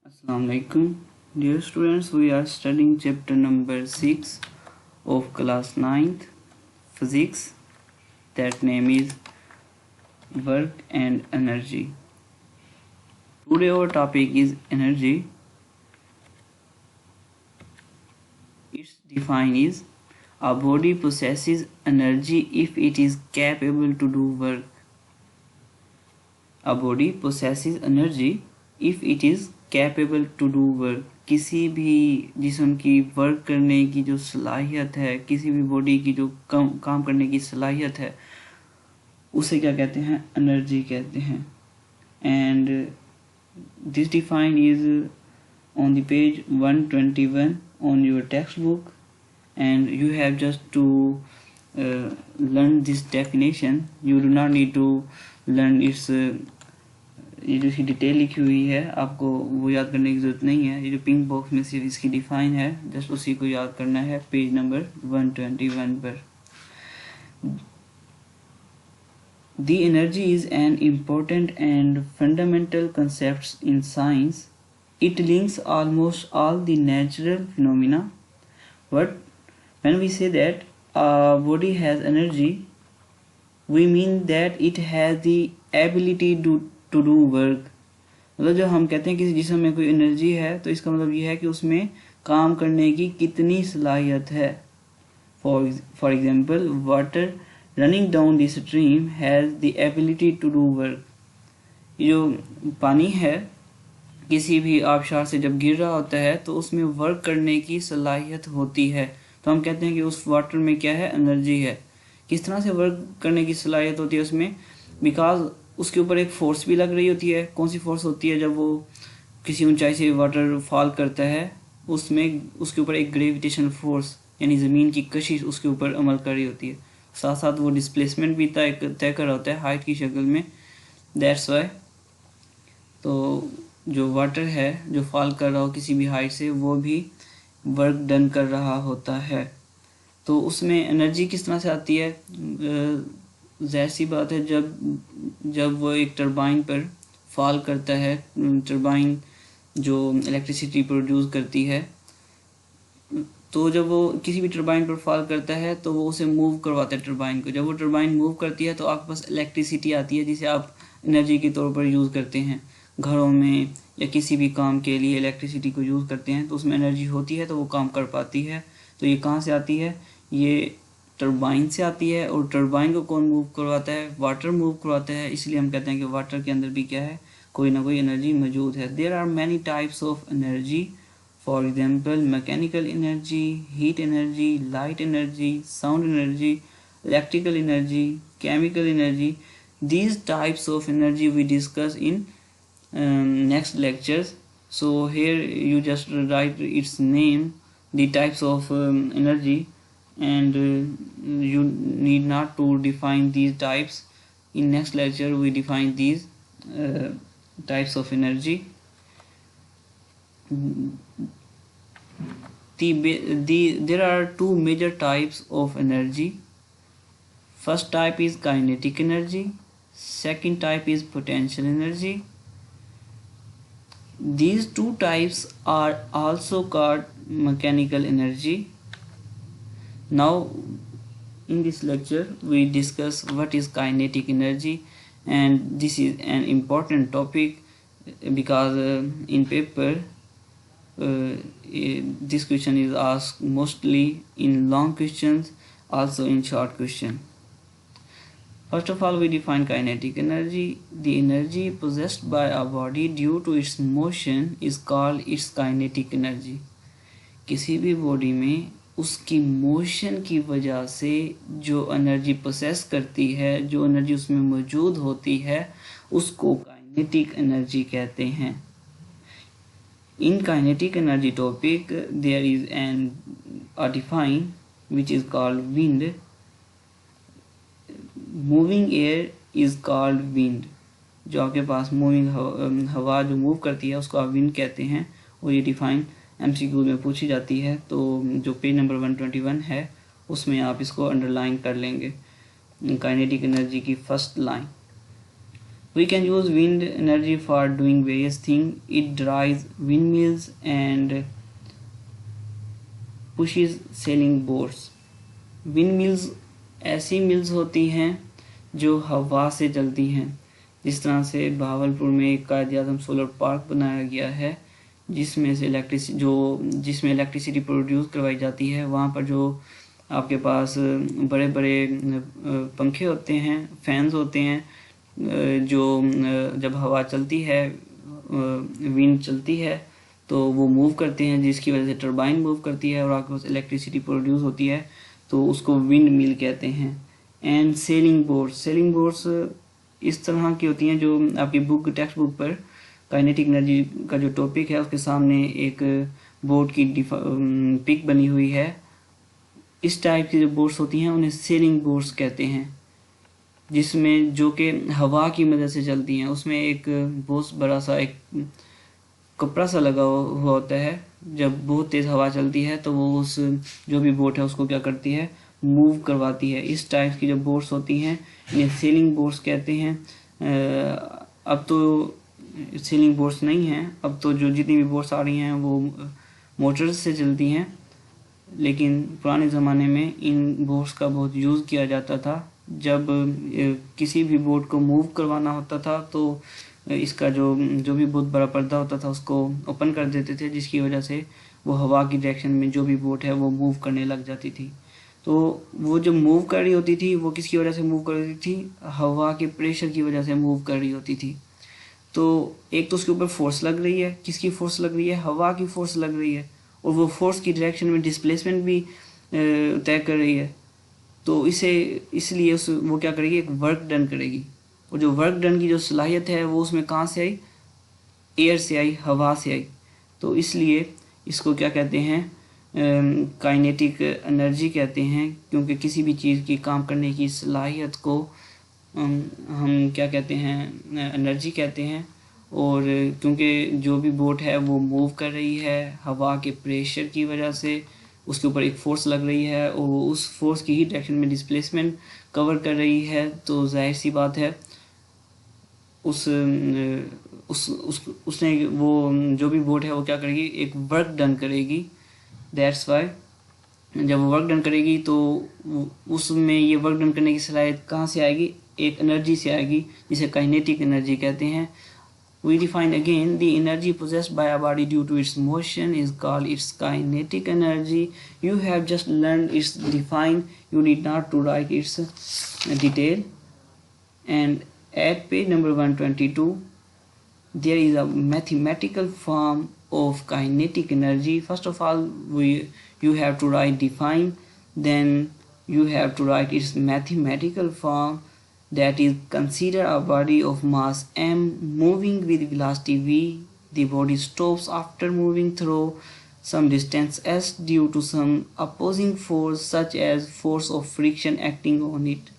Assalamualaikum. Dear students, we are studying chapter number 6 of class 9th physics. That name is work and energy. Today our topic is energy. Its define is a body possesses energy if it is capable to do work. A body possesses energy if it is capable to do work. किसी भी जिस्म की work करने की जो सलाहियत है, किसी भी बॉडी की जो काम करने की सलाहियत है, उसे क्या कहते हैं? एनर्जी कहते हैं। And this define is on the page 121 on your text book and you have just to learn this definition. You do not need to learn its ये जो इसकी डिटेल लिखी हुई है आपको वो याद करने की जरूरत नहीं है। ये जो पिंक बॉक्स में सिर्फ इसकी डिफाइन है, जस्ट उसी को याद करना है पेज नंबर 121 पर। The energy is an important and fundamental concept in science. It links almost all the natural phenomena. But when we say that a body has energy, we mean that it has the ability to do work। मतलब जब हम कहते हैं किसी जिस्म में कोई energy है तो इसका मतलब ये है कि उसमें काम करने की कितनी सलाहियत है। For example, water running down the stream has the ability to do work. ये जो पानी है किसी भी आबशार से जब गिर रहा होता है तो उसमें वर्क करने की सलाहियत होती है, तो हम कहते हैं कि उस वाटर में क्या है? एनर्जी है। किस तरह से वर्क करने की सलाहियत होती है उसमें? बिकॉज उसके ऊपर एक फोर्स भी लग रही होती है। कौन सी फोर्स होती है? जब वो किसी ऊंचाई से वाटर फॉल करता है उसमें उसके ऊपर एक ग्रेविटेशनल फोर्स यानी ज़मीन की कशिश उसके ऊपर अमल कर रही होती है। साथ साथ वो डिस्प्लेसमेंट भी तय कर रहा होता है हाइट की शक्ल में। दैट्स वाई तो जो वाटर है जो फॉल कर रहा हो किसी भी हाइट से वो भी वर्क डन कर रहा होता है। तो उसमें एनर्जी किस तरह से आती है? ज़ाहिर सी बात है, जब वो एक टरबाइन पर फॉल करता है, टरबाइन जो इलेक्ट्रिसिटी प्रोड्यूस करती है, तो जब वो किसी भी टरबाइन पर फॉल करता है तो वो उसे मूव करवाता है टरबाइन को। जब वो टरबाइन मूव करती है तो आपके पास इलेक्ट्रिसिटी आती है जिसे आप एनर्जी के तौर पर यूज़ करते हैं। घरों में या किसी भी काम के लिए इलेक्ट्रिसिटी को यूज़ करते हैं तो उसमें एनर्जी होती है तो वो काम कर पाती है। तो ये कहाँ से आती है? ये टरबाइन से आती है। और टरबाइन को कौन मूव करवाता है? वाटर मूव करवाता है। इसलिए हम कहते हैं कि वाटर के अंदर भी क्या है? कोई ना कोई एनर्जी मौजूद है। There are many types of energy. For example, mechanical energy, heat energy, light energy, sound energy, electrical energy, chemical energy. These types of energy we discuss in next lectures. So here you just write its name, the types of energy, and you need not to define these types. In next lecture we define these types of energy. There are two major types of energy. First type is kinetic energy. Second type is potential energy. These two types are also called mechanical energy. Now in this lecture we discuss what is kinetic energy, and this is an important topic because in paper this question is asked mostly in long questions, also in short question. First of all, we define kinetic energy. The energy possessed by a body due to its motion is called its kinetic energy. किसी भी body में उसकी motion की वजह से जो energy possess करती है, जो एनर्जी उसमें मौजूद होती है, उसको काइनेटिक एनर्जी कहते हैं। In kinetic energy topic there is a define which is called wind. Moving air is called wind. जो आपके पास मूविंग हवा जो मूव करती है उसको आप विंड कहते हैं, और ये डिफाइन एमसीक्यू में पूछी जाती है। तो जो पेज नंबर 121 है उसमें आप इसको अंडरलाइन कर लेंगे, काइनेटिक एनर्जी की first line. We can use wind energy for doing various things. It drives windmills and pushes sailing boats. Windmills ऐसी मिल्स होती हैं जो हवा से चलती हैं, जिस तरह से भावलपुर में एक कायद-ए-आज़म सोलर पार्क बनाया गया है जिसमें इलेक्ट्रिसिटी प्रोड्यूस करवाई जाती है। वहाँ पर जो आपके पास बड़े बड़े पंखे होते हैं, फैंस होते हैं, जो जब हवा चलती है, विंड चलती है तो वो मूव करते हैं, जिसकी वजह से टरबाइन मूव करती है और आपके पास इलेक्ट्रिसिटी प्रोड्यूस होती है, तो उसको विंड मिल कहते हैं। एंड सेलिंग बोट्स इस तरह की होती हैं जो आपकी टेक्स्ट बुक पर काइनेटिक एनर्जी का जो टॉपिक है उसके सामने एक बोट की पिक बनी हुई है। इस टाइप की जो बोट्स होती हैं उन्हें सेलिंग बोट्स कहते हैं, जिसमें जो कि हवा की मदद से चलती हैं। उसमें एक बहुत बड़ा सा एक कपड़ा सा लगा हुआ होता है। जब बहुत तेज़ हवा चलती है तो वो उस जो भी बोट है उसको क्या करती है, मूव करवाती है। इस टाइप की जो बोट्स होती हैं इन्हें सेलिंग बोट्स कहते हैं। अब तो सेलिंग बोट्स नहीं हैं, अब तो जो जितनी भी बोट्स आ रही हैं वो मोटर्स से चलती हैं, लेकिन पुराने ज़माने में इन बोट्स का बहुत यूज़ किया जाता था। जब किसी भी बोट को मूव करवाना होता था तो इसका जो भी बहुत बड़ा पर्दा होता था उसको ओपन कर देते थे, जिसकी वजह से वो हवा की डायरेक्शन में जो भी बोट है वो मूव करने लग जाती थी। तो वो जो मूव कर रही होती थी वो किसकी वजह से मूव कर रही थी, हवा के प्रेशर की वजह से मूव कर रही होती थी। तो एक तो उसके ऊपर फोर्स लग रही है, किसकी फोर्स लग रही है, हवा की फोर्स लग रही है, और वो फोर्स की डायरेक्शन में डिस्प्लेसमेंट भी तय कर रही है। तो इसलिए वो क्या करेगी, एक वर्क डन करेगी, और जो वर्क डन की जो सलाहियत है वो उसमें कहाँ से आई, एयर से आई, हवा से आई। तो इसलिए इसको क्या कहते हैं, काइनेटिक एनर्जी कहते हैं, क्योंकि किसी भी चीज़ की काम करने की सलाहियत को हम क्या कहते हैं, एनर्जी कहते हैं। और क्योंकि जो भी बोट है वो मूव कर रही है हवा के प्रेशर की वजह से, उसके ऊपर एक फोर्स लग रही है और वो उस फोर्स की ही डायरेक्शन में डिस्प्लेसमेंट कवर कर रही है, तो जाहिर सी बात है उसने वो जो भी बोट है वो क्या करेगी, एक वर्क डन करेगी। दैट्स वाई जब वो वर्क डन करेगी तो उसमें ये वर्क डन करने की सलाहियत कहाँ से आएगी, एक एनर्जी से आएगी, जिसे काइनेटिक एनर्जी कहते हैं। We define again the energy possessed by a body due to its motion is called its kinetic energy. You have just learned its define. You need not to write its detail. And at page number 122, there is a mathematical form of kinetic energy. First of all, you have to write define. Then you have to write its mathematical form. That is, consider a body of mass m moving with velocity v. The body stops after moving through some distance s due to some opposing force such as force of friction acting on it.